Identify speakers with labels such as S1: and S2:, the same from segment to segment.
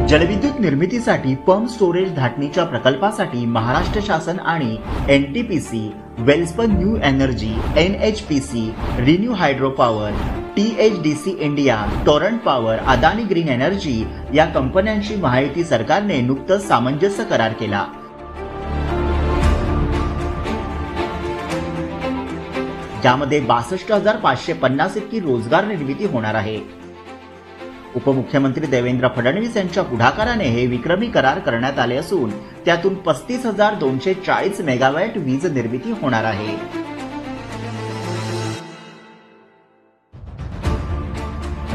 S1: जलविद्युत निर्मितीसाठी pump storage धाटणीच्या प्रकल्पासाठी महाराष्ट्र शासन आणि NTPC, Welspun new energy, NHPC, renew hydro power, THDC India, Torrent power, Adani green energy या कंपन्यांशी महायुती सरकारने नुकतंच सामंजस्य करार केला। ज्यामध्ये 62,550 इतकी रोजगार निर्मिती होणार आहे। उपमुख्यमंत्री देवेंद्र फडणवीस यांच्या पुढाकाराने हे विक्रमी करार करण्यात आले असून त्यातून 35,240 मेगावॅट वीज निर्मिती होणार आहे।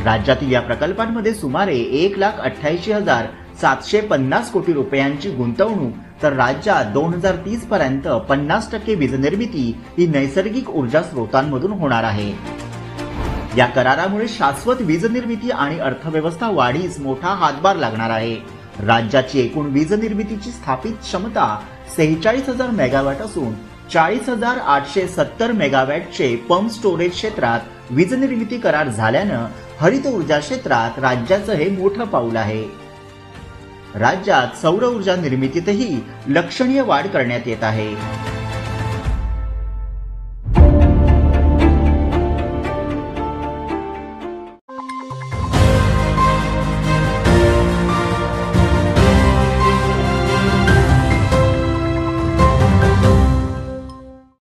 S1: राज्यातील या प्रकल्पांमध्ये सुमारे 1,88,750 कोटी रुपयांची गुंतवणूक, तर राज्यात 2030 पर्यंत 50% वीज निर्मिती ही नैसर्गिक ऊर्जा स्रोतांमधून होणार आहे। या करारामुळे शाश्वत वीज निर्मिती आणि अर्थव्यवस्था वाढीस मोठा हातभार लागणार आहे। राज्याची एकूण वीज निर्मितीची स्थापित क्षमता 46,000 मेगावॅट असून 40,870 मेगावॅटचे पंप स्टोरेज क्षेत्रात वीज निर्मिती करार झाल्यानं हरित ऊर्जा क्षेत्रात राज्याचं हे मोठं पाऊल आहे। राज्यात सौर ऊर्जा निर्मितीतही लक्षणीय वाढ करण्यात येत आहे।